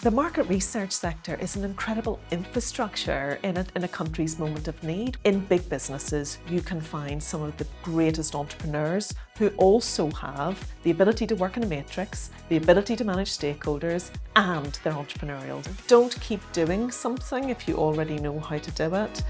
The market research sector is an incredible infrastructure in a country's moment of need. In big businesses, you can find some of the greatest entrepreneurs who also have the ability to work in a matrix, the ability to manage stakeholders, and they're entrepreneurial. Don't keep doing something if you already know how to do it.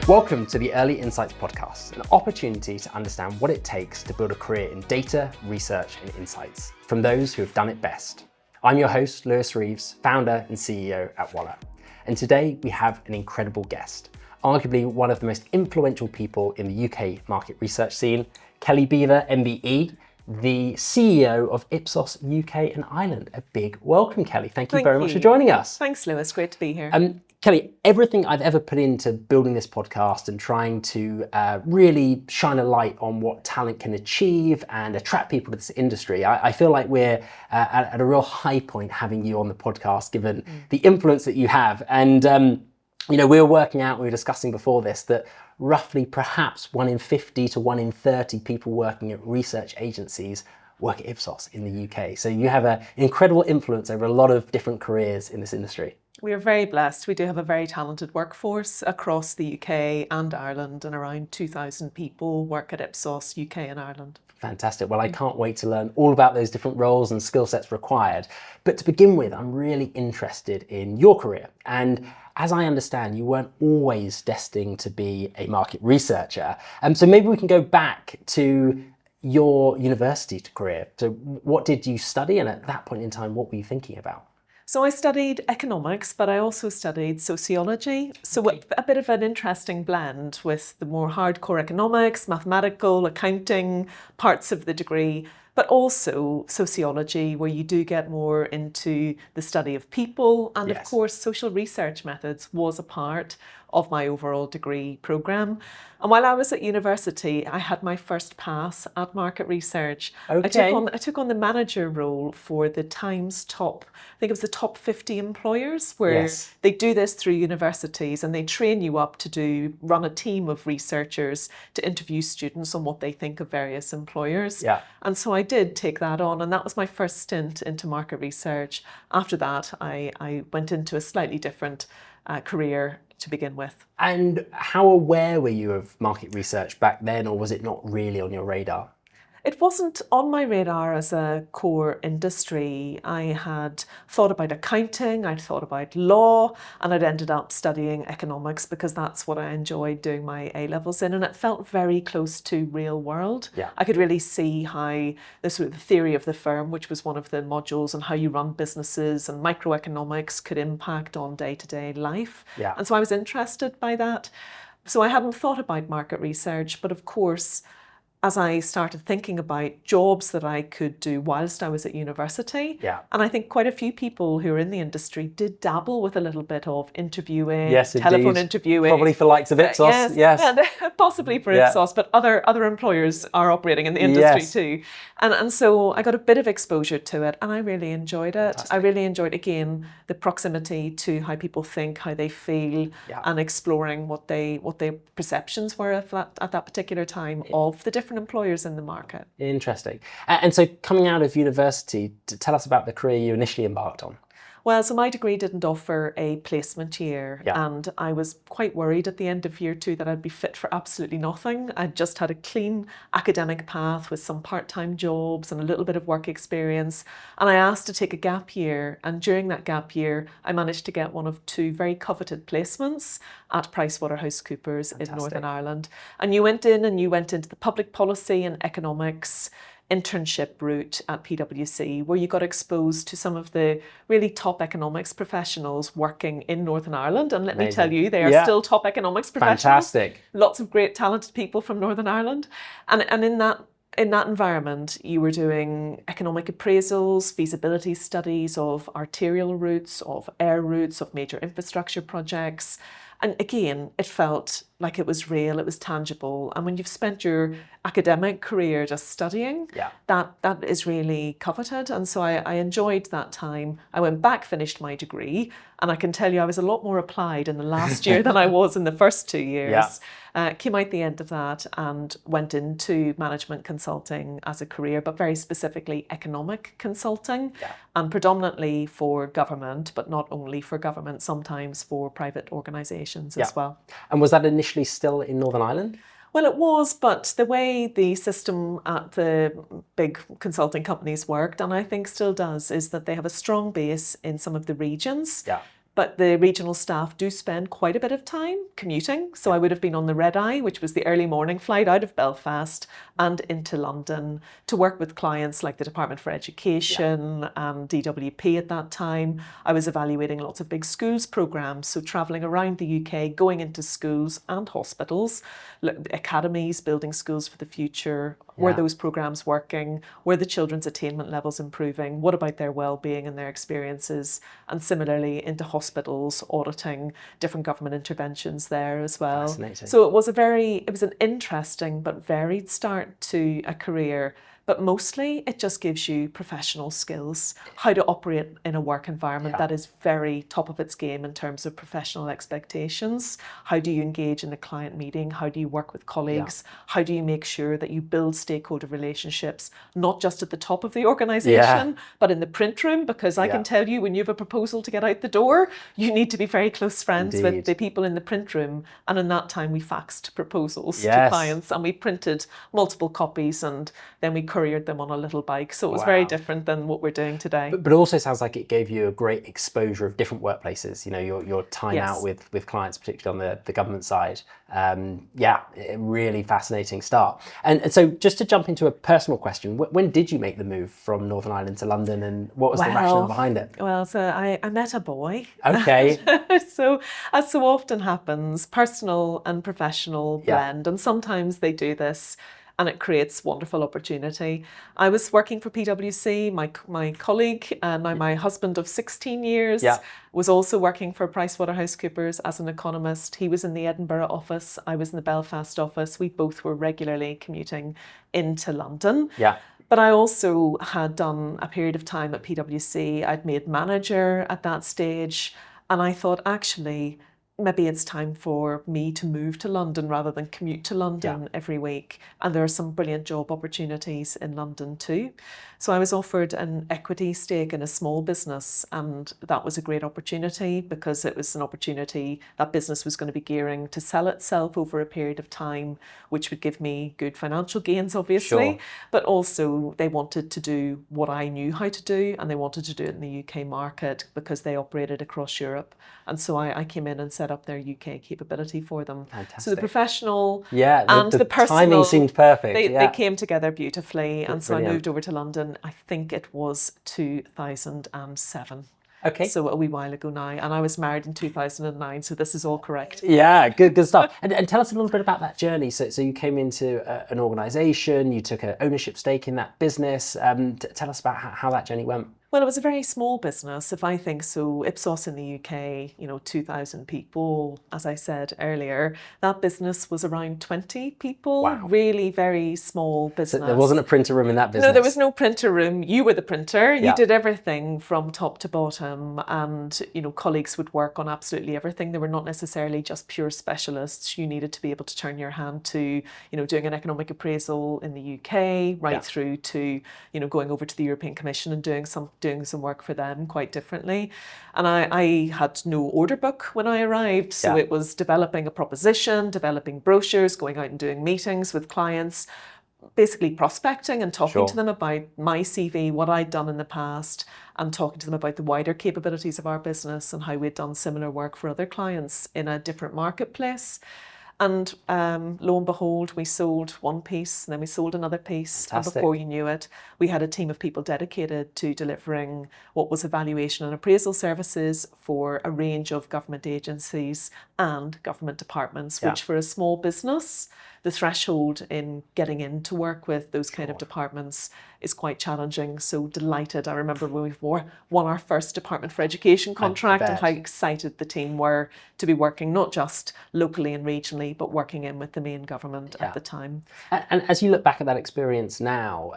Welcome to the Early Insights podcast, an opportunity to understand what it takes to build a career in data, research and insights from those who have done it best. I'm your host, Lewis Reeves, founder and CEO at Walla. And today we have an incredible guest, arguably one of the most influential people in the UK market research scene, Kelly Beaver MBE, the CEO of Ipsos UK and Ireland. A big welcome, Kelly. Thank you very much for joining us. Thanks, Lewis. Great to be here. Kelly, everything I've ever put into building this podcast and trying to really shine a light on what talent can achieve and attract people to this industry, I feel like we're at a real high point having you on the podcast, given the influence that you have. And, we were working out, we were discussing before this, that roughly perhaps 1 in 50 to 1 in 30 people working at research agencies work at Ipsos in the UK. So you have an incredible influence over a lot of different careers in this industry. We are very blessed. We do have a very talented workforce across the UK and Ireland, and around 2,000 people work at Ipsos UK and Ireland. Fantastic. Well, I can't wait to learn all about those different roles and skill sets required. But to begin with, I'm really interested in your career. And as I understand, you weren't always destined to be a market researcher. So maybe we can go back to your university career. So what did you study? And at that point in time, what were you thinking about? So I studied economics, but I also studied sociology. So a bit of an interesting blend with the more hardcore economics, mathematical, accounting parts of the degree, but also sociology, where you do get more into the study of people. And of course, social research methods was a part of my overall degree programme. And while I was at university, I had my first pass at market research. Okay. I took on the manager role for the Times top, I think it was the top 50 employers, where they do this through universities and they train you up to run a team of researchers to interview students on what they think of various employers. Yeah. And so I did take that on, and that was my first stint into market research. After that, I went into a slightly different career to begin with. And how aware were you of market research back then, or was it not really on your radar? It wasn't on my radar as a core industry. I had thought about accounting, I'd thought about law, and I'd ended up studying economics because that's what I enjoyed doing my A-levels in, and it felt very close to real world. Yeah. I could really see how the sort of the theory of the firm, which was one of the modules, and how you run businesses and microeconomics could impact on day-to-day life. Yeah. And so I was interested by that. So I hadn't thought about market research, but of course, as I started thinking about jobs that I could do whilst I was at university. Yeah. And I think quite a few people who are in the industry did dabble with a little bit of interviewing, yes, telephone indeed. interviewing. Probably for likes of Ipsos, yes. And possibly for Ipsos, but other employers are operating in the industry too. And so I got a bit of exposure to it and I really enjoyed it. Fantastic. I really enjoyed, again, the proximity to how people think, how they feel, and exploring what their perceptions were at that particular time of the different employers in the market. Interesting. And so coming out of university, tell us about the career you initially embarked on. Well, so my degree didn't offer a placement year, and I was quite worried at the end of year 2 that I'd be fit for absolutely nothing. I'd just had a clean academic path with some part-time jobs and a little bit of work experience, and I asked to take a gap year, and during that gap year I managed to get one of 2 very coveted placements at PricewaterhouseCoopers in Northern Ireland. And you went into the public policy and economics internship route at PwC, where you got exposed to some of the really top economics professionals working in Northern Ireland. And let me tell you, they are still top economics professionals. Fantastic. Lots of great talented people from Northern Ireland. And in that environment, you were doing economic appraisals, feasibility studies of arterial routes, of air routes, of major infrastructure projects. And again, it felt like it was real, it was tangible. And when you've spent your academic career just studying, that is really coveted. And so I enjoyed that time. I went back, finished my degree, and I can tell you I was a lot more applied in the last year than I was in the first 2 years. Came out the end of that and went into management consulting as a career, but very specifically economic consulting, and predominantly for government, but not only for government, sometimes for private organisations as well. And was that initially still in Northern Ireland? Well, it was, but the way the system at the big consulting companies worked, and I think still does, is that they have a strong base in some of the regions. But the regional staff do spend quite a bit of time commuting. So I would have been on the Red Eye, which was the early morning flight out of Belfast and into London to work with clients like the Department for Education and DWP at that time. I was evaluating lots of big schools programmes, so travelling around the UK, going into schools and hospitals, academies, building schools for the future. Were those programmes working? Were the children's attainment levels improving? What about their well-being and their experiences? And similarly into hospitals, auditing different government interventions there as well. Fascinating. So it was an interesting but varied start to a career. But mostly it just gives you professional skills, how to operate in a work environment that is very top of its game in terms of professional expectations. How do you engage in a client meeting? How do you work with colleagues? How do you make sure that you build stakeholder relationships, not just at the top of the organisation, but in the print room? Because I can tell you, when you have a proposal to get out the door, you need to be very close friends with the people in the print room. And in that time, we faxed proposals to clients and we printed multiple copies, and then we couriered them on a little bike. So it was very different than what we're doing today. But it also sounds like it gave you a great exposure of different workplaces. You know, your time out with clients, particularly on the government side. Really fascinating start. And so just to jump into a personal question, when did you make the move from Northern Ireland to London, and what was the rationale behind it? Well, so I met a boy. Okay. So as so often happens, personal and professional blend, and sometimes they do this and it creates wonderful opportunity. I was working for PwC, my colleague, now my husband of 16 years, was also working for PricewaterhouseCoopers as an economist. He was in the Edinburgh office, I was in the Belfast office. We both were regularly commuting into London. But I also had done a period of time at PwC. I'd made manager at that stage, and I thought, actually, maybe it's time for me to move to London rather than commute to London every week. And there are some brilliant job opportunities in London too. So I was offered an equity stake in a small business, and that was a great opportunity because it was an opportunity that business was going to be gearing to sell itself over a period of time, which would give me good financial gains, obviously. But also they wanted to do what I knew how to do, and they wanted to do it in the UK market because they operated across Europe. And so I came in and set up their UK capability for them. Fantastic. So the professional and the personal, timing seemed perfect. They came together beautifully. And so Brilliant. I moved over to London, I think it was 2007. Okay. So a wee while ago now. And I was married in 2009, so this is all correct. Yeah, good stuff. And tell us a little bit about that journey. So you came into an organisation, you took an ownership stake in that business. Tell us about how that journey went. Well, it was a very small business, if I think so. Ipsos in the UK, 2,000 people, as I said earlier. That business was around 20 people. Wow. Really very small business. So there wasn't a printer room in that business? No, there was no printer room. You were the printer. You did everything from top to bottom, and colleagues would work on absolutely everything. They were not necessarily just pure specialists. You needed to be able to turn your hand to, doing an economic appraisal in the UK, right through to, going over to the European Commission and doing some work for them quite differently. And I had no order book when I arrived. So it was developing a proposition, developing brochures, going out and doing meetings with clients, basically prospecting and talking to them about my CV, what I'd done in the past, and talking to them about the wider capabilities of our business and how we'd done similar work for other clients in a different marketplace. And lo and behold, we sold one piece, and then we sold another piece. Fantastic. And before you knew it, we had a team of people dedicated to delivering what was evaluation and appraisal services for a range of government agencies and government departments, which for a small business, the threshold in getting in to work with those kind of departments is quite challenging. So delighted. I remember when we won our first Department for Education contract and how excited the team were to be working not just locally and regionally, but working in with the main government at the time. And as you look back at that experience now,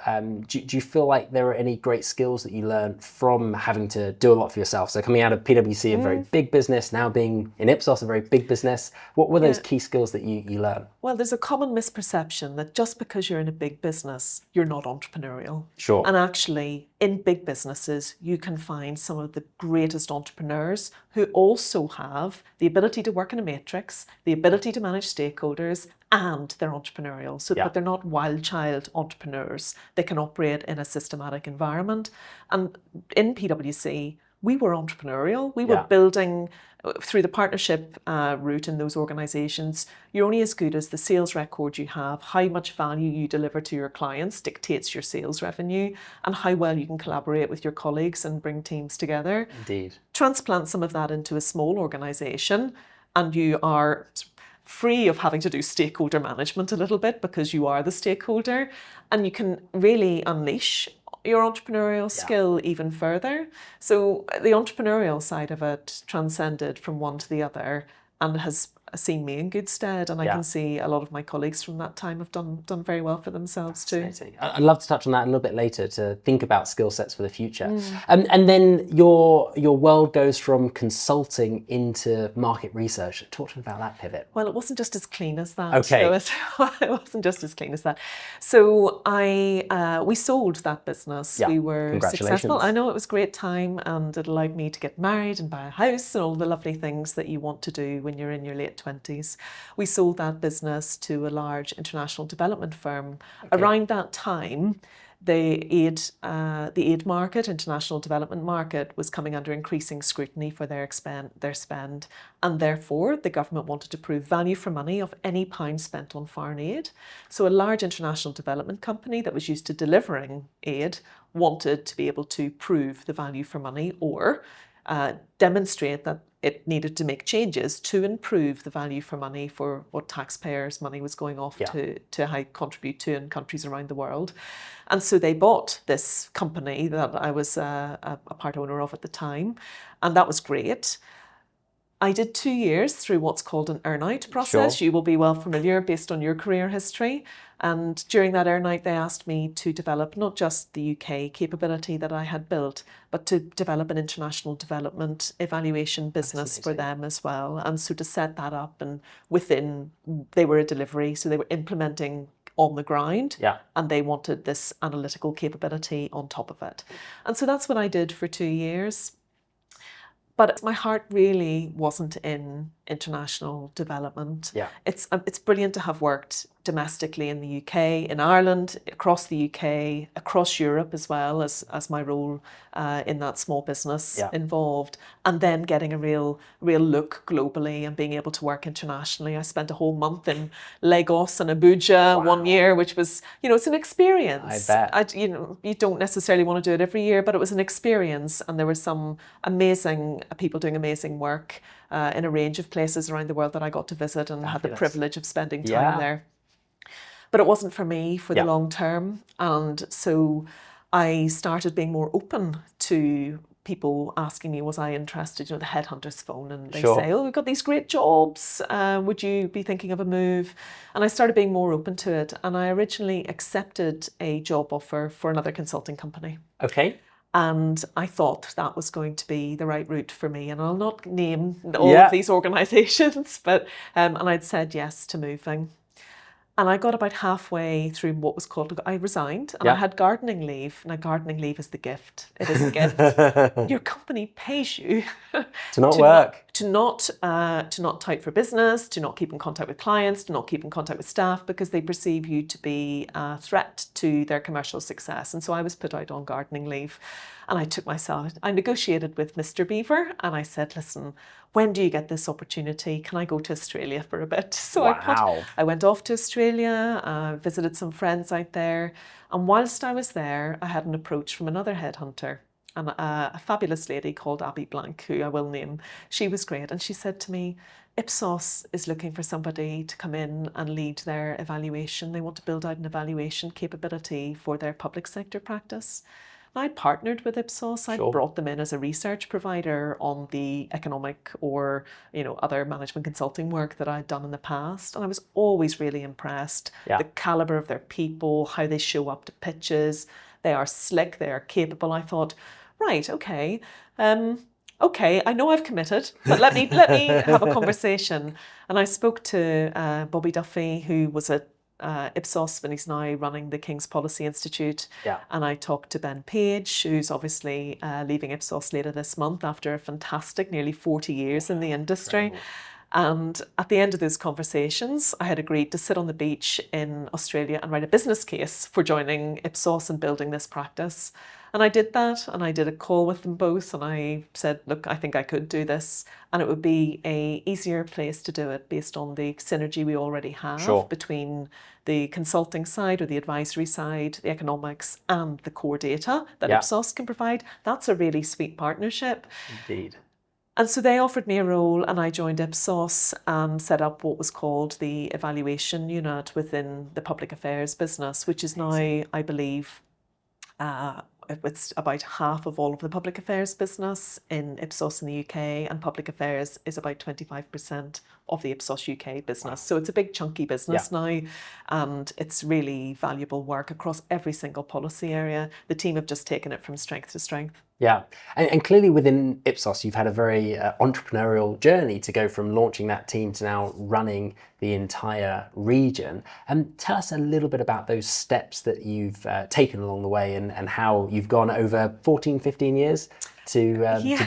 do you feel like there are any great skills that you learned from having to do a lot for yourself? So coming out of PwC, a very big business, now being in Ipsos, a very big business. What were those key skills that you learned? Well, there's a common misperception that just because you're in a big business, you're not entrepreneurial. Sure. And actually, in big businesses, you can find some of the greatest entrepreneurs who also have the ability to work in a matrix, the ability to manage stakeholders, and they're entrepreneurial. So, but they're not wild child entrepreneurs. They can operate in a systematic environment. And in PwC, we were entrepreneurial. We were building through the partnership route in those organisations. You're only as good as the sales record you have. How much value you deliver to your clients dictates your sales revenue, and how well you can collaborate with your colleagues and bring teams together. Indeed. Transplant some of that into a small organisation, and you are free of having to do stakeholder management a little bit because you are the stakeholder, and you can really unleash your entrepreneurial skill even further. So the entrepreneurial side of it transcended from one to the other and has seen me in good stead, and I can see a lot of my colleagues from that time have done very well for themselves too. I'd love to touch on that a little bit later, to think about skill sets for the future. And then your world goes from consulting into market research. Talk to me about that pivot. Well, it wasn't just as clean as that. Okay. It wasn't just as clean as that. So we sold that business. We were successful. I know, it was a great time, and it allowed me to get married and buy a house and all the lovely things that you want to do when you're in your late 20s. We sold that business to a large international development firm. Around that time, the aid market, international development market, was coming under increasing scrutiny for their spend, and therefore the government wanted to prove value for money of any pound spent on foreign aid. So a large international development company that was used to delivering aid wanted to be able to prove the value for money, or demonstrate that it needed to make changes to improve the value for money for what taxpayers' money was going off to how contribute to in countries around the world. And so they bought this company that I was a part owner of at the time, and that was great. I did 2 years through what's called an earn-out process. Sure. You will be well familiar based on your career history. And during that earn-out, they asked me to develop not just the UK capability that I had built, but to develop an international development evaluation business for them as well. And so to set that up, and they were a delivery, so they were implementing on the ground, and they wanted this analytical capability on top of it. And so that's what I did for 2 years. But my heart really wasn't in international development. It's brilliant to have worked domestically in the UK, in Ireland, across the UK, across Europe as well, as my role in that small business involved, and then getting a real look globally and being able to work internationally. I spent a whole month in Lagos and Abuja 1 year, which was, it's an experience. I bet. You don't necessarily want to do it every year, but it was an experience, and there were some amazing people doing amazing work in a range of places around the world that I got to visit and had the privilege of spending time there. But it wasn't for me for the long term. And so I started being more open to people asking me, was I interested? The headhunters phone and they say, oh, we've got these great jobs. Would you be thinking of a move? And I started being more open to it. And I originally accepted a job offer for another consulting company. Okay. And I thought that was going to be the right route for me. And I'll not name all of these organisations, but and I'd said yes to moving. And I got about halfway through what was called, I resigned, and I had gardening leave. Now, gardening leave is the gift. It is a gift. Your company pays you to not work. To not tout for business, to not keep in contact with clients, to not keep in contact with staff, because they perceive you to be a threat to their commercial success. And so I was put out on gardening leave, and I negotiated with Mr. Beaver, and I said, listen, when do you get this opportunity? Can I go to Australia for a bit? So I went off to Australia, visited some friends out there. And whilst I was there, I had an approach from another headhunter. and a fabulous lady called Abby Blank, who I will name. She was great, and she said to me, Ipsos is looking for somebody to come in and lead their evaluation. They want to build out an evaluation capability for their public sector practice. I'd partnered with Ipsos. I'd brought them in as a research provider on the economic or other management consulting work that I'd done in the past, and I was always really impressed. The caliber of their people, how they show up to pitches. They are slick. They are capable. I thought, right, okay. Okay, I know I've committed, but let me have a conversation. And I spoke to Bobby Duffy, who was at Ipsos, and he's now running the King's Policy Institute. And I talked to Ben Page, who's obviously leaving Ipsos later this month after a fantastic nearly 40 years in the industry. Incredible. And at the end of those conversations, I had agreed to sit on the beach in Australia and write a business case for joining Ipsos and building this practice. And I did that, and I did a call with them both, and I said, look, I think I could do this, and it would be an easier place to do it based on the synergy we already have between the consulting side or the advisory side, the economics, and the core data that Ipsos can provide. That's a really sweet partnership. Indeed. And so they offered me a role, and I joined Ipsos and set up what was called the evaluation unit within the public affairs business, which is now, I believe, it's about half of all of the public affairs business in Ipsos in the UK, and public affairs is about 25% of the Ipsos UK business. So it's a big chunky business now, and it's really valuable work across every single policy area. The team have just taken it from strength to strength. Yeah, and clearly within Ipsos, you've had a very entrepreneurial journey to go from launching that team to now running the entire region. Tell us a little bit about those steps that you've taken along the way, and how you've gone over 14, 15 years to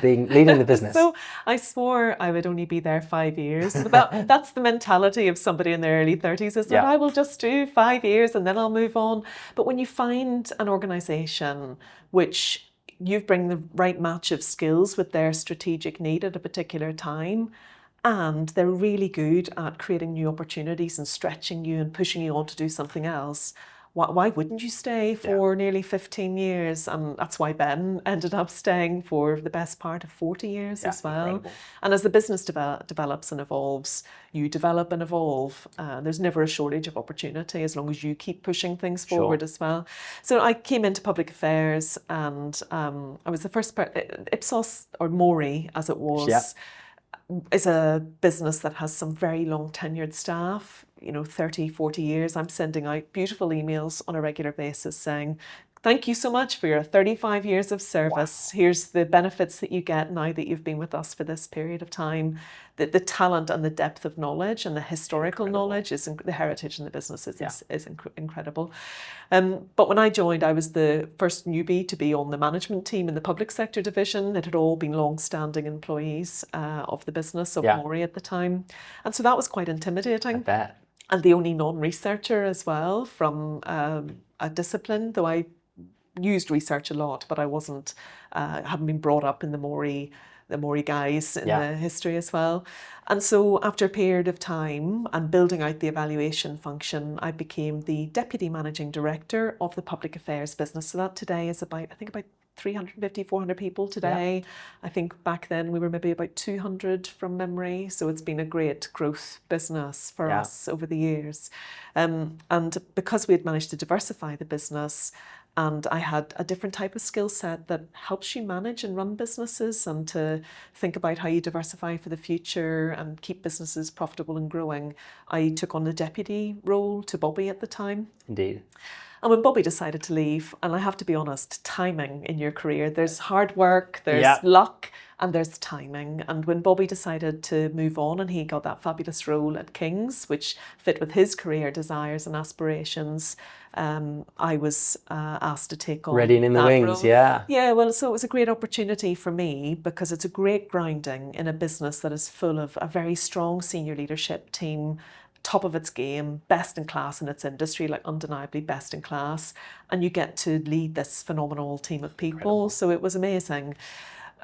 leading the business. So I swore I would only be there 5 years. That's the mentality of somebody in their early 30s, isn't it? I will just do 5 years and then I'll move on. But when you find an organisation which you bring the right match of skills with their strategic need at a particular time, and they're really good at creating new opportunities and stretching you and pushing you on to do something else, why wouldn't you stay for nearly 15 years? And that's why Ben ended up staying for the best part of 40 years as well. Incredible. And as the business develops and evolves, you develop and evolve. There's never a shortage of opportunity as long as you keep pushing things forward as well. So I came into public affairs, and I was the first Ipsos, or Mori as it was, is a business that has some very long tenured staff, 30, 40 years. I'm sending out beautiful emails on a regular basis saying, thank you so much for your 35 years of service. Here's the benefits that you get now that you've been with us for this period of time. The talent and the depth of knowledge and the historical knowledge, the heritage in the business is incredible. But when I joined, I was the first newbie to be on the management team in the public sector division. It had all been long-standing employees of the business of Mori at the time. And so that was quite intimidating. I bet. And the only non-researcher as well from a discipline, though I used research a lot, but I hadn't been brought up in the Mori guys in the history as well. And so after a period of time and building out the evaluation function, I became the deputy managing director of the public affairs business. So that today is about 350, 400 people today. I think back then we were maybe about 200 from memory. So it's been a great growth business for us over the years. And because we had managed to diversify the business, and I had a different type of skill set that helps you manage and run businesses and to think about how you diversify for the future and keep businesses profitable and growing, I took on the deputy role to Bobby at the time. Indeed. And when Bobby decided to leave, and I have to be honest, timing in your career, there's hard work, there's luck, and there's timing. And when Bobby decided to move on and he got that fabulous role at King's, which fit with his career desires and aspirations, I was asked to take on ready and in the wings, role. Yeah, well, so it was a great opportunity for me because it's a great grounding in a business that is full of a very strong senior leadership team, top of its game, best in class in its industry, like undeniably best in class. And you get to lead this phenomenal team of people. Incredible. So it was amazing.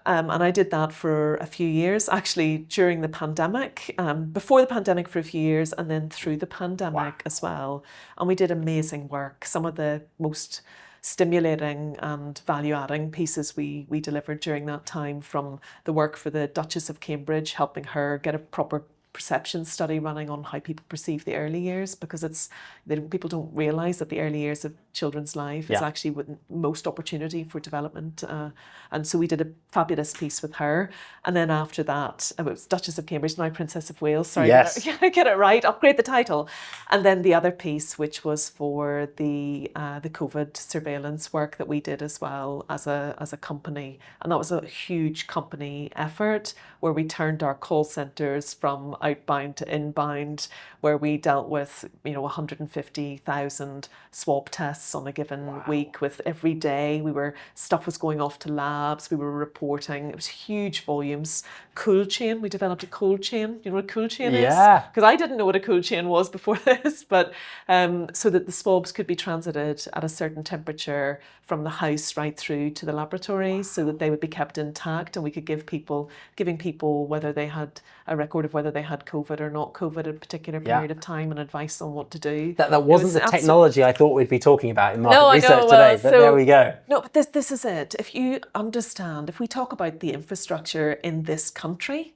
And I did that for a few years, actually during the pandemic, before the pandemic for a few years, and then through the pandemic as well. And we did amazing work. Some of the most stimulating and value-adding pieces we delivered during that time, from the work for the Duchess of Cambridge, helping her get a proper perception study running on how people perceive the early years, because people don't realise that the early years of children's life is actually with most opportunity for development, and so we did a fabulous piece with her. And then after that, it was Duchess of Cambridge, now Princess of Wales, sorry, yes, get it right, upgrade the title. And then the other piece, which was for the COVID surveillance work that we did as well as a company, and that was a huge company effort where we turned our call centres from outbound to inbound, where we dealt with 150,000 swab tests on a given week. With every day stuff was going off to labs, we were reporting. It was huge volumes. Cold chain, we developed a cold chain. You know what a cold chain is? Because I didn't know what a cold chain was before this, but so that the swabs could be transited at a certain temperature from the house right through to the laboratory, so that they would be kept intact, and we could giving people whether they had a record of whether they had COVID or not COVID at a particular period of time, and advice on what to do. That wasn't the technology I thought we'd be talking about in market research today, but there we go. No, but this is it. If you understand, if we talk about the infrastructure in this country,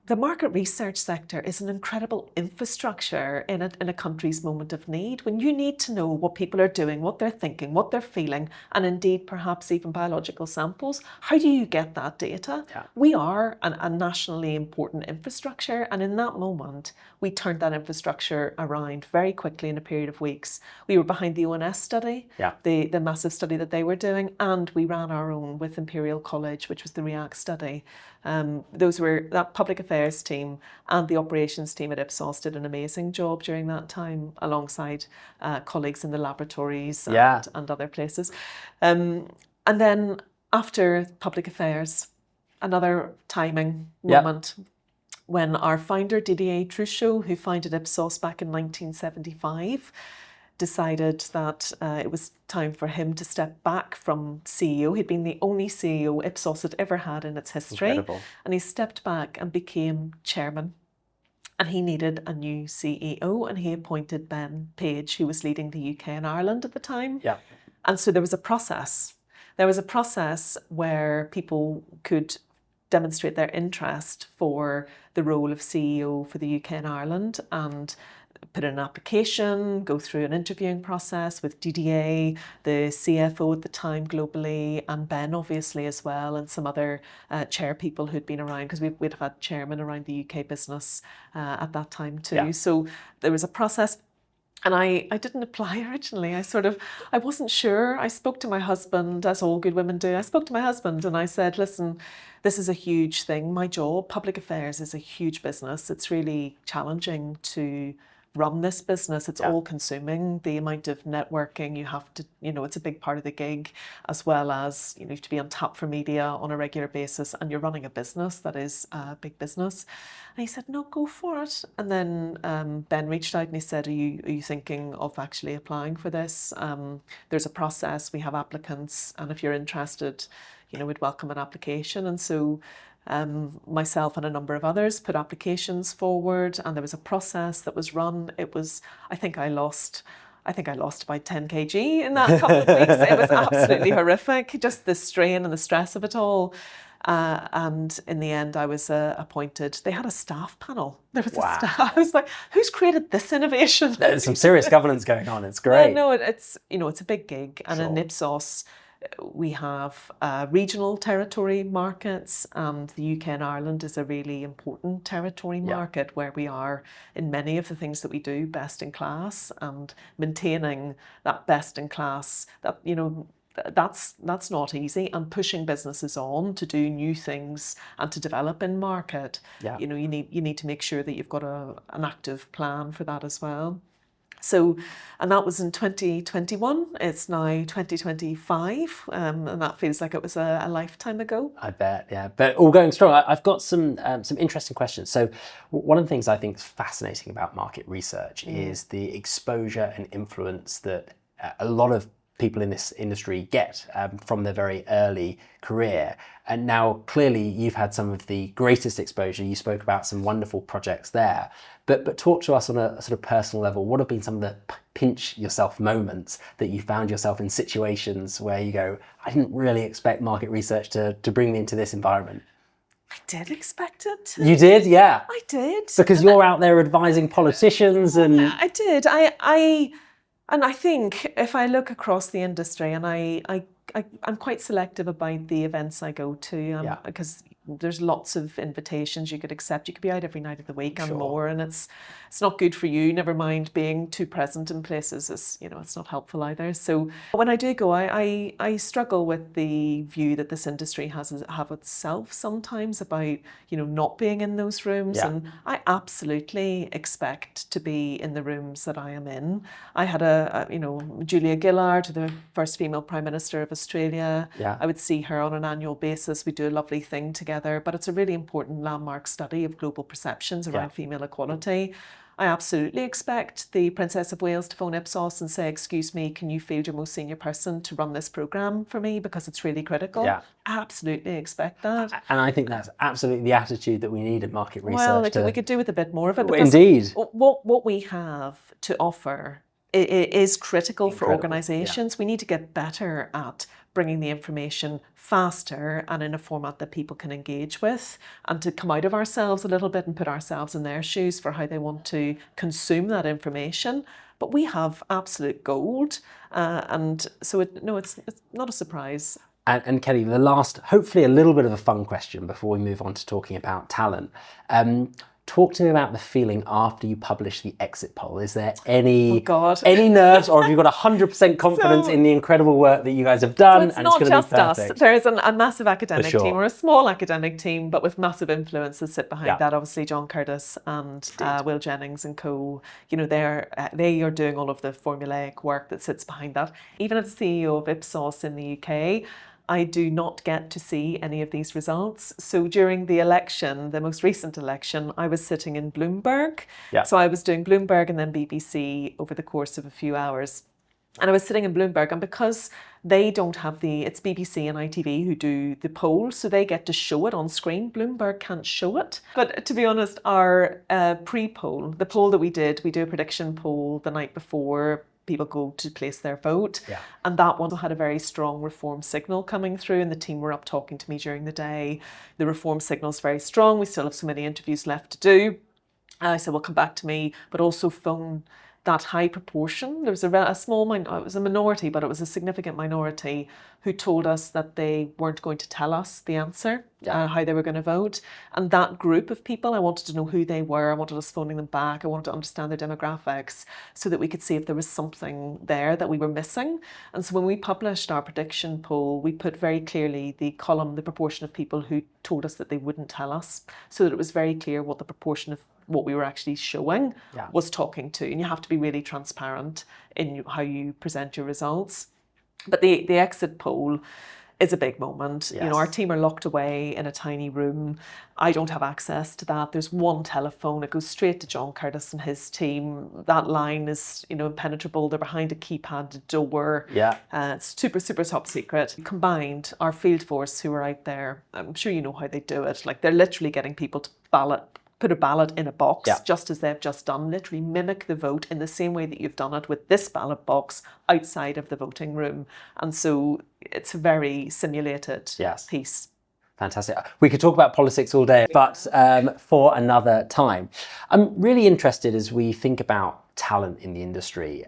the market research sector is an incredible infrastructure in a country's moment of need. When you need to know what people are doing, what they're thinking, what they're feeling, and indeed perhaps even biological samples, how do you get that data? We are a nationally important infrastructure, and in that moment, we turned that infrastructure around very quickly in a period of weeks. We were behind the ONS study, the massive study that they were doing, and we ran our own with Imperial College, which was the REACT study. That public affairs team and the operations team at Ipsos did an amazing job during that time, alongside colleagues in the laboratories and other places. And then after public affairs, another timing moment, when our founder Didier Truchot, who founded Ipsos back in 1975, decided that it was time for him to step back from CEO. He'd been the only CEO Ipsos had ever had in its history. Incredible. And he stepped back and became chairman. And he needed a new CEO, and he appointed Ben Page, who was leading the UK and Ireland at the time. And so there was a process. There was a process where people could demonstrate their interest for the role of CEO for the UK and Ireland, and put in an application, go through an interviewing process with Didier, the CFO at the time globally, and Ben obviously as well, and some other chair people who'd been around, because we'd have had chairmen around the UK business at that time too. So there was a process. And I didn't apply originally. I wasn't sure. I spoke to my husband, as all good women do. I spoke to my husband and I said, listen, this is a huge thing. My job, public affairs, is a huge business. It's really challenging to run this business. It's all consuming. The amount of networking you have to, it's a big part of the gig, as well as, you have to be on tap for media on a regular basis, and you're running a business that is a big business. And he said, no, go for it. And then Ben reached out and he said, are you thinking of actually applying for this? There's a process, we have applicants, and if you're interested, we'd welcome an application. And so myself and a number of others put applications forward, and there was a process that was run. I think I lost about 10 kg in that couple of weeks. It was absolutely horrific, just the strain and the stress of it all. And in the end, I was appointed. They had a staff panel. There was a staff. I was like, who's created this innovation? There's some serious governance going on. It's great. No, it's a big gig. And in Ipsos, we have regional territory markets, and the UK and Ireland is a really important territory market where we are, in many of the things that we do, best in class, and maintaining that best in class, that's not easy, and pushing businesses on to do new things and to develop in market. You need to make sure that you've got an active plan for that as well. So, and that was in 2021. It's now 2025, and that feels like it was a lifetime ago. I bet, yeah. But all going strong. I've got some interesting questions. So, one of the things I think is fascinating about market research is the exposure and influence that a lot of people in this industry get from their very early career. And now clearly you've had some of the greatest exposure. You spoke about some wonderful projects there, but talk to us on a sort of personal level. What have been some of the pinch yourself moments that you found yourself in situations where you go, I didn't really expect market research to bring me into this environment? I did expect it. You did, yeah. I did. Because you're out there advising politicians and... I did. And I think if I look across the industry, and I'm quite selective about the events I go to, because there's lots of invitations you could accept. You could be out every night of the week and more, and it's not good for you. Never mind being too present in places. It's not helpful either. So when I do go, I struggle with the view that this industry have itself sometimes about not being in those rooms, and I absolutely expect to be in the rooms that I am in. I had Julia Gillard, the first female Prime Minister of Australia. I would see her on an annual basis. We do a lovely thing together, but it's a really important landmark study of global perceptions around female equality. I absolutely expect the Princess of Wales to phone Ipsos and say, excuse me, can you field your most senior person to run this programme for me because it's really critical? I absolutely expect that. And I think that's absolutely the attitude that we need at market research. Well, we could do with a bit more of it. Indeed. What we have to offer is critical for organisations. We need to get better at bringing the information faster and in a format that people can engage with, and to come out of ourselves a little bit and put ourselves in their shoes for how they want to consume that information. But we have absolute gold, and so it's not a surprise. And Kelly, the last, hopefully a little bit of a fun question before we move on to talking about talent. Talk to me about the feeling after you publish the exit poll. Is there any nerves, or have you got 100% confidence in the incredible work that you guys have done? So it's not just us. There is a massive academic team, or a small academic team, but with massive influence that sit behind that. Obviously, John Curtis and Will Jennings and co. They are doing all of the formulaic work that sits behind that. Even as the CEO of Ipsos in the UK, I do not get to see any of these results. So during the election, the most recent election, I was sitting in Bloomberg. So I was doing Bloomberg and then BBC over the course of a few hours. And I was sitting in Bloomberg, and because they don't have it's BBC and ITV who do the poll, so they get to show it on screen. Bloomberg can't show it. But to be honest, our pre-poll, the poll that we do a prediction poll the night before people go to place their vote. And that one had a very strong reform signal coming through, and the team were up talking to me during the day. The reform signal is very strong. We still have so many interviews left to do. I said, well, come back to me, but also phone that high proportion. There was a small, it was a minority, but it was a significant minority who told us that they weren't going to tell us the answer, how they were going to vote. And that group of people, I wanted to know who they were. I wanted us phoning them back. I wanted to understand their demographics so that we could see if there was something there that we were missing. And so when we published our prediction poll, we put very clearly the proportion of people who told us that they wouldn't tell us, so that it was very clear what the proportion of what we were actually showing was talking to. And you have to be really transparent in how you present your results. But the exit poll is a big moment. Our team are locked away in a tiny room. I don't have access to that. There's one telephone. It goes straight to John Curtis and his team. That line is, impenetrable. They're behind a keypad door. It's super, super top secret. Combined, our field force who are out there, I'm sure you know how they do it. Like, they're literally getting people to put a ballot in a box, just as they've just done, literally mimic the vote in the same way that you've done it with this ballot box outside of the voting room. And so it's a very simulated piece. Fantastic. We could talk about politics all day, but for another time. I'm really interested as we think about talent in the industry.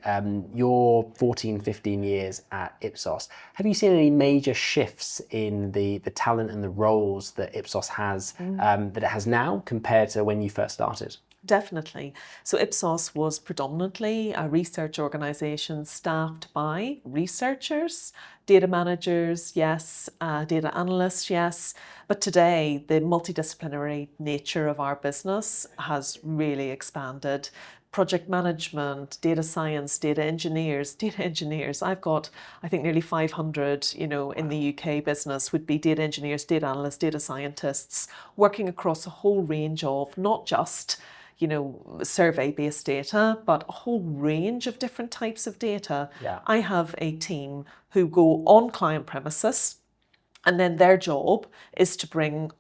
Your 14, 15 years at Ipsos, have you seen any major shifts in the talent and the roles that Ipsos has, that it has now compared to when you first started? Definitely. So Ipsos was predominantly a research organisation staffed by researchers, data managers, yes, data analysts, yes. But today, the multidisciplinary nature of our business has really expanded. Project management, data science, data engineers. I've got, I think, nearly 500, in the UK business would be data engineers, data analysts, data scientists, working across a whole range of not just survey-based data, but a whole range of different types of data. Yeah. I have a team who go on client premises, and then their job is to bring,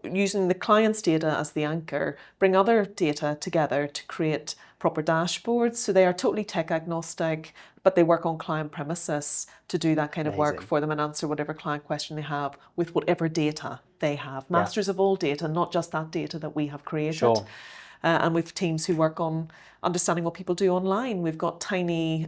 using the client's data as the anchor, bring other data together to create proper dashboards. So they are totally tech agnostic, but they work on client premises to do that kind of work for them and answer whatever client question they have with whatever data they have. Masters of all data, not just that data that we have created. Sure. And we've teams who work on understanding what people do online. We've got tiny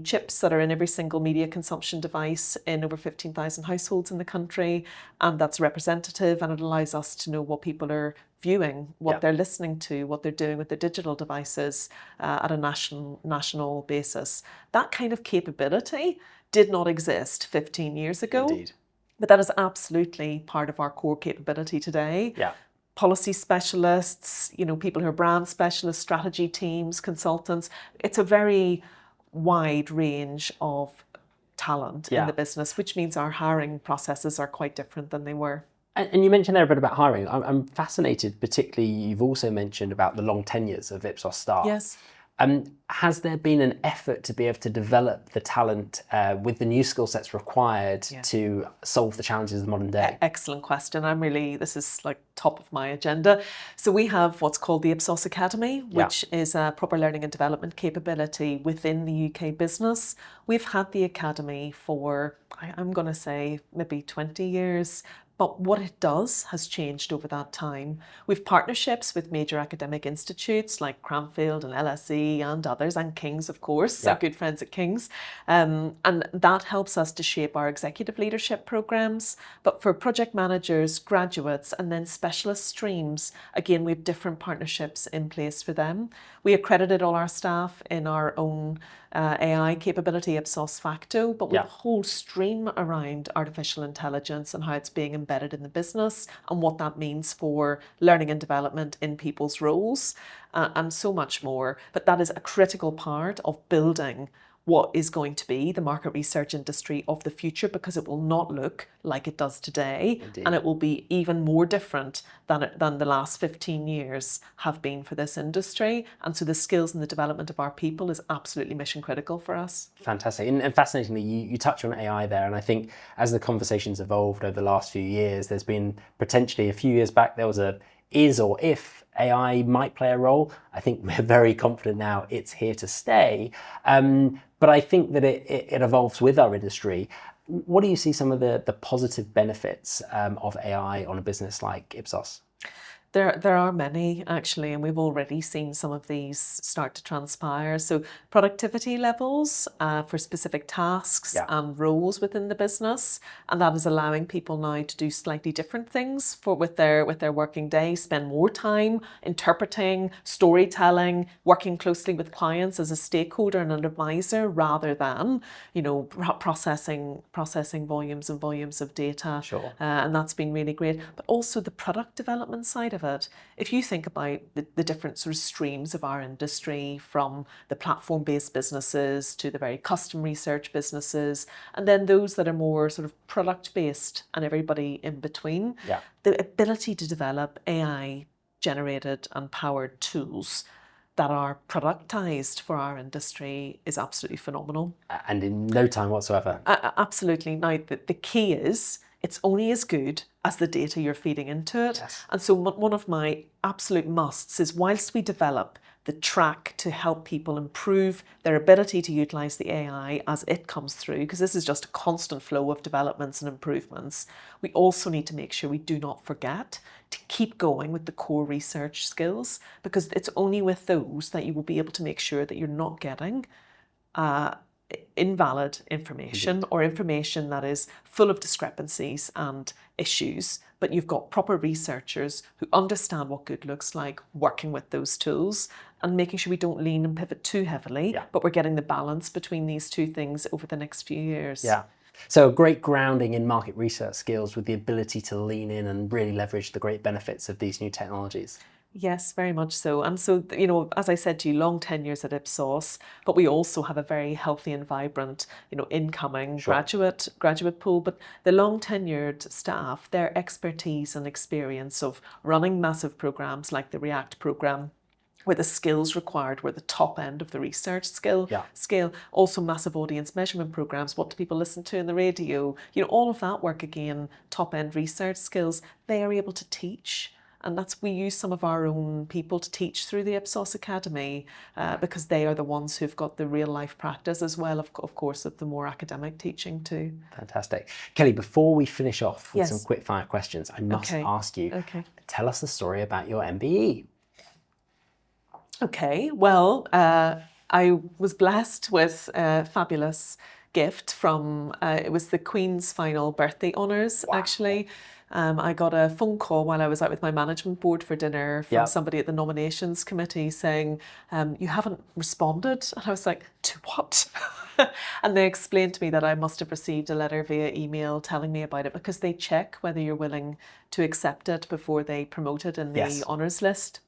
chips that are in every single media consumption device in over 15,000 households in the country, and that's representative, and it allows us to know what people are viewing, what they're listening to, what they're doing with their digital devices at a national basis. That kind of capability did not exist 15 years ago. Indeed. But that is absolutely part of our core capability today. Yeah. Policy specialists, people who are brand specialists, strategy teams, consultants. It's a very wide range of talent in the business, which means our hiring processes are quite different than they were. And you mentioned there a bit about hiring. I'm fascinated, particularly you've also mentioned about the long tenures of Ipsos staff. Yes. Has there been an effort to be able to develop the talent with the new skill sets required to solve the challenges of the modern day? Excellent question. This is like top of my agenda. So we have what's called the Ipsos Academy, which is a proper learning and development capability within the UK business. We've had the Academy for, I'm going to say, maybe 20 years. But what it does has changed over that time. We've partnerships with major academic institutes like Cranfield and LSE and others, and King's, of course, our good friends at King's. And that helps us to shape our executive leadership programs. But for project managers, graduates, and then specialist streams, again, we have different partnerships in place for them. We accredited all our staff in our own AI capability, Ipsos Facto, but we have a whole stream around artificial intelligence and how it's being embedded in the business and what that means for learning and development in people's roles and so much more. But that is a critical part of building what is going to be the market research industry of the future, because it will not look like it does today. Indeed. And it will be even more different than the last 15 years have been for this industry. And so the skills and the development of our people is absolutely mission critical for us. Fantastic. And fascinatingly, you touch on AI there. And I think as the conversation's evolved over the last few years, there's been potentially a few years back, there was a is or if AI might play a role. I think we're very confident now it's here to stay. But I think that it evolves with our industry. What do you see some of the positive benefits of AI on a business like Ipsos? There are many, actually, and we've already seen some of these start to transpire. So productivity levels for specific tasks and roles within the business, and that is allowing people now to do slightly different things with their working day, spend more time interpreting, storytelling, working closely with clients as a stakeholder and an advisor, rather than processing volumes and volumes of data. Sure. And that's been really great. But also the product development side of it. If you think about the different sort of streams of our industry, from the platform-based businesses to the very custom research businesses, and then those that are more sort of product-based and everybody in between, the ability to develop AI-generated and powered tools that are productized for our industry is absolutely phenomenal. And in no time whatsoever. Absolutely. Now, the key is it's only as good as the data you're feeding into it. Yes. And so one of my absolute musts is, whilst we develop the track to help people improve their ability to utilize the AI as it comes through, because this is just a constant flow of developments and improvements, we also need to make sure we do not forget to keep going with the core research skills, because it's only with those that you will be able to make sure that you're not getting invalid information. Indeed. Or information that is full of discrepancies and issues, but you've got proper researchers who understand what good looks like, working with those tools and making sure we don't lean and pivot too heavily, but we're getting the balance between these two things over the next few years. Yeah. So a great grounding in market research skills with the ability to lean in and really leverage the great benefits of these new technologies. Yes, very much so. And so, as I said to you, long tenures at Ipsos, but we also have a very healthy and vibrant, incoming graduate pool. But the long tenured staff, their expertise and experience of running massive programs like the React program, where the skills required were the top end of the research scale. Also massive audience measurement programs. What do people listen to in the radio? You know, all of that work again, top end research skills, they are able to teach. And we use some of our own people to teach through the Ipsos Academy because they are the ones who've got the real life practice as well, of course, of the more academic teaching too. Fantastic. Kelly, before we finish off with some quick fire questions, I must ask you, tell us the story about your MBE. Okay, well, I was blessed with a fabulous gift from, it was the Queen's final birthday honours, actually. I got a phone call while I was out with my management board for dinner from somebody at the nominations committee saying, you haven't responded. And I was like, to what? And they explained to me that I must have received a letter via email telling me about it because they check whether you're willing to accept it before they promote it in the honours list.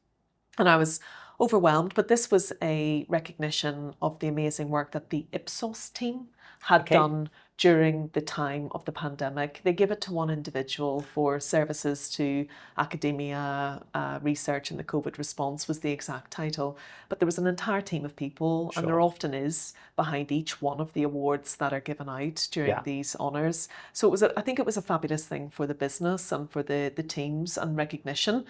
And I was overwhelmed, but this was a recognition of the amazing work that the Ipsos team had done during the time of the pandemic. They give it to one individual for services to academia, research and the COVID response was the exact title. But there was an entire team of people, and there often is, behind each one of the awards that are given out during these honours. So it was I think it was a fabulous thing for the business and for the teams and recognition.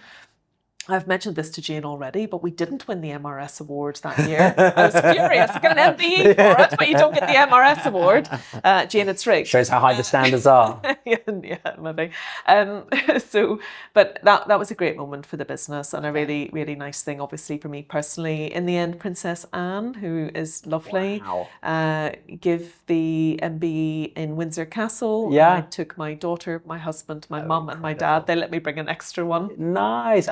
I've mentioned this to Jane already, but we didn't win the MRS award that year. I was furious. I got an MBE for it, but you don't get the MRS award. Jane, it's rigged. Shows how high the standards are. yeah, maybe. But that was a great moment for the business and a really, really nice thing, obviously, for me personally. In the end, Princess Anne, who is lovely, give the MBE in Windsor Castle. I took my daughter, my husband, my mum and my dad. They let me bring an extra one. Nice.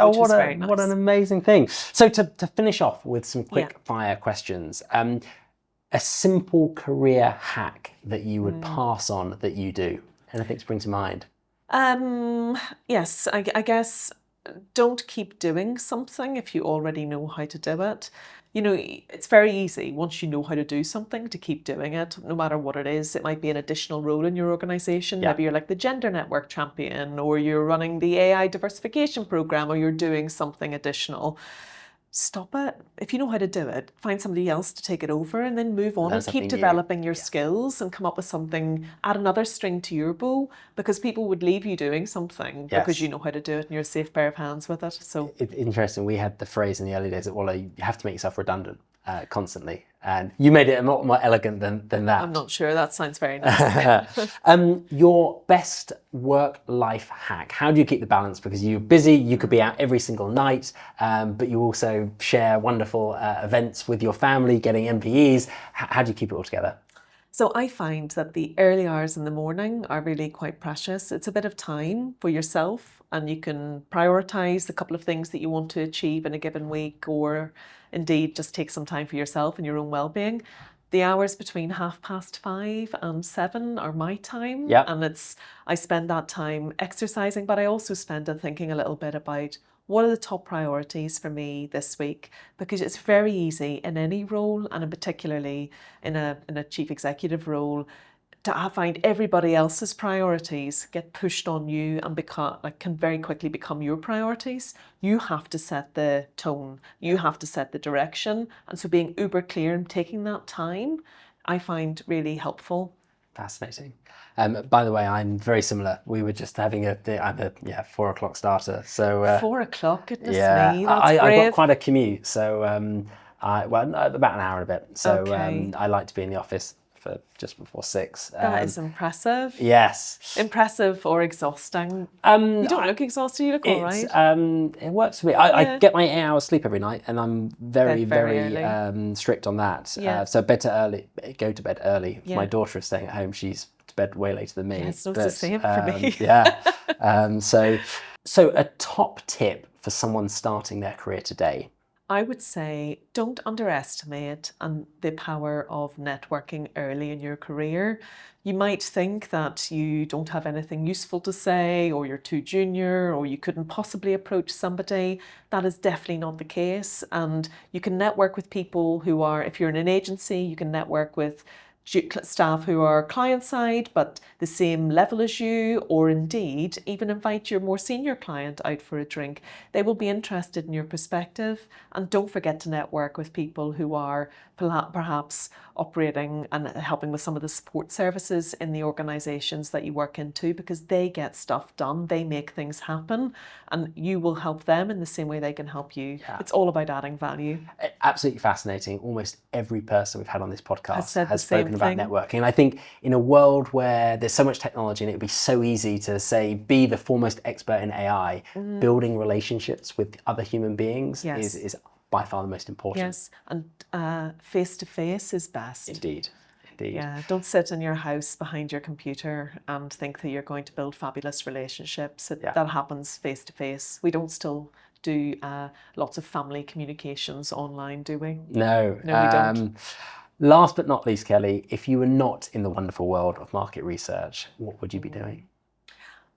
What an amazing thing. So to finish off with some quick fire questions, a simple career hack that you would pass on that you do, anything spring to mind? Yes, I guess don't keep doing something if you already know how to do it. You know, it's very easy once you know how to do something to keep doing it, no matter what it is. It might be an additional role in your organisation. Maybe you're like the gender network champion, or you're running the AI diversification programme, or you're doing something additional. Stop it. If you know how to do it, find somebody else to take it over and then move on and keep developing your skills and come up with something, add another string to your bow, because people would leave you doing something because you know how to do it and you're a safe pair of hands with it. So it's interesting. We had the phrase in the early days that, well, you have to make yourself redundant constantly. And you made it a lot more elegant than that. I'm not sure. That sounds very nice. Your best work-life hack. How do you keep the balance? Because you're busy, you could be out every single night, but you also share wonderful events with your family, getting MPEs. How do you keep it all together? So I find that the early hours in the morning are really quite precious. It's a bit of time for yourself, and you can prioritise a couple of things that you want to achieve in a given week, or indeed just take some time for yourself and your own well-being. The hours between 5:30 and 7 are my time, and I spend that time exercising, but I also spend it thinking a little bit about what are the top priorities for me this week, because it's very easy in any role, and particularly in a chief executive role, to find everybody else's priorities get pushed on you and can very quickly become your priorities. You have to set the tone, you have to set the direction, and so being uber clear and taking that time, I find really helpful. Fascinating. By the way, I'm very similar. We were just having I'm a 4 o'clock starter. So 4 o'clock, goodness me, that's brave. I got quite a commute, so about an hour and a bit. So I like to be in the office for just before 6. That is impressive. Yes. Impressive or exhausting? You don't look exhausted, you look all right. It works for me. I get my 8 hours sleep every night, and I'm very strict on that. So go to bed early. If my daughter is staying at home, she's to bed way later than me. It's not the same for me. So a top tip for someone starting their career today? I would say don't underestimate the power of networking early in your career. You might think that you don't have anything useful to say, or you're too junior, or you couldn't possibly approach somebody. That is definitely not the case. And you can network with people who are, if you're in an agency, you can network with staff who are client side but the same level as you, or indeed even invite your more senior client out for a drink. They will be interested in your perspective. And don't forget to network with people who are perhaps operating and helping with some of the support services in the organisations that you work in too, because they get stuff done, they make things happen, and you will help them in the same way they can help you. Yeah. It's all about adding value. Absolutely fascinating. Almost every person we've had on this podcast has spoken about thing. networking. And I think in a world where there's so much technology and it would be so easy to say, be the foremost expert in AI, building relationships with other human beings is by far the most important. Yes, and face-to-face is best. Indeed. Yeah, don't sit in your house behind your computer and think that you're going to build fabulous relationships. That happens face-to-face. We don't still do lots of family communications online, do we? No, we don't. Last but not least, Kelly, if you were not in the wonderful world of market research, what would you be doing?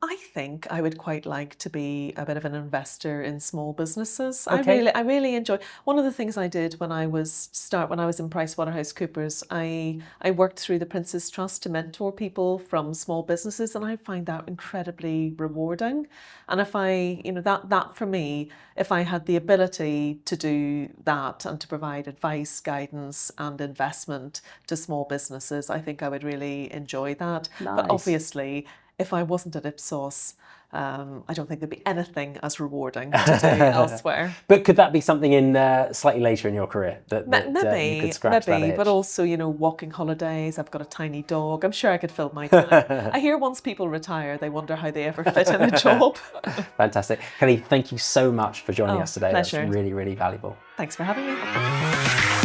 I think I would quite like to be a bit of an investor in small businesses. Okay. I really enjoy. One of the things I did when I was in PricewaterhouseCoopers, I worked through the Prince's Trust to mentor people from small businesses, and I find that incredibly rewarding. And if that for me, if I had the ability to do that and to provide advice, guidance, and investment to small businesses, I think I would really enjoy that. Nice. But obviously, if I wasn't at Ipsos, I don't think there'd be anything as rewarding to do elsewhere. But could that be something in slightly later in your career that you could scratch that itch? But also, walking holidays. I've got a tiny dog. I'm sure I could fill my time. I hear once people retire, they wonder how they ever fit in a job. Fantastic. Kelly, thank you so much for joining us today. Pleasure. That's really, really valuable. Thanks for having me.